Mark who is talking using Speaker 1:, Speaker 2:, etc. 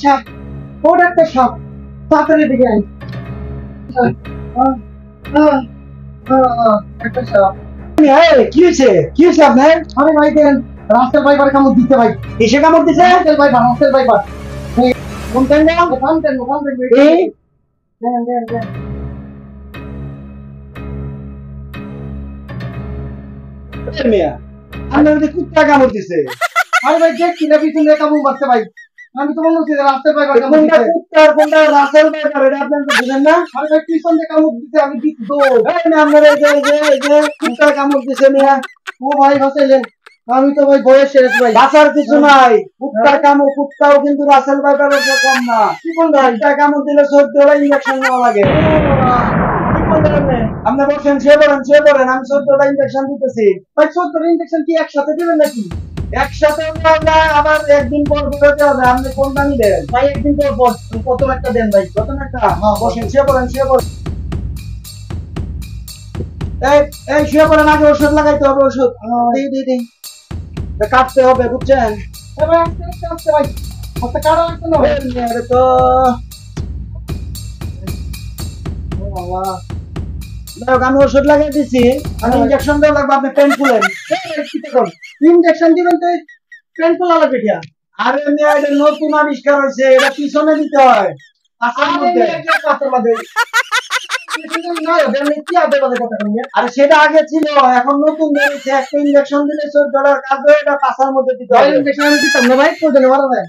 Speaker 1: সাপ, ওটা একটা সাপ, তাড়াতাড়ি দিকে আই। একটা সাপ। কি হয়েছে? কি হয়েছে আপনার? আরে ভাই দেন, রাস্তার ভাইবার কামড় দিতে ভাই। এসে কামড় দিছে? রাস্তার ভাইবার। কোনটাই না? কোনটাই এই দেন। মিয়া, আপনার কুত্তা কামড় দিছে। আরে ভাই দেখছি না পিছনে কামড় মারছে ভাই। আমি তো মনে হচ্ছে রাস্তার ভাইবার কামড় দিছে। কুত্তা আর কোনটা রাস্তার ভাইবার, এটা আপনি তো বুঝেন না? আরে ভাই পিছন থেকে কামড় দিছে, আমি দিছি তো। এই না আপনার এই যে কুত্তা কামড় দিছে মিয়া। ও ভাই বাঁচাইলেন। আমি তো ভাই বয়স শেষ ভাই। বাঁচার কিছু নাই। কুত্তার কামড়, কুত্তাও কিন্তু রাসেল ভাইবারের চেয়ে কম না। কি কোন ভাই? কুত্তা কামড় দিলে 14টা ইনজেকশন নেওয়া লাগে। আপনি বলছেন শুয়ে পড়েন, আমি 14টা ইনজেকশন দিতেছি। ভাই 14টা ইনজেকশন কি একসাথে দিবেন নাকি? একসাথে না, আবার একদিন পর বেরোতে হবে। আপনি কোনটা নিবেন? ভাই একদিন পর প্রথম একটা দেন ভাই। প্রথম একটা? হ্যাঁ বসেন, শুয়ে পড়েন। এই শুয়ে পড়েন, আগে ওষুধ লাগাইতে হবে। ওষুধ দিই কাটতে হবে, বুঝছেন? ভাই আস্তে ভাই, হাতে কাটা লাগবে না ভাই। আরে তো আমি ওষুধ লাগিয়ে দিচ্ছি, আমি ইনজেকশন দেওয়া লাগবে। আপনি পেন খুলেন। ইনজেকশন দিবেন তো পেন খোলা লাগবে কি? আরে মেয়ে, এটা নতুন আবিষ্কার হয়েছে, এটা পিছনে দিতে হয়। আরে সেটা আগে ছিল, এখন নতুন বেরিয়েছে। একটা ইনজেকশন দিলে 14টার কাজ, এটা পাশার মধ্যে দিতে হয়। ইনজেকশন আমি দিতাম না ভাই, মারা যায়।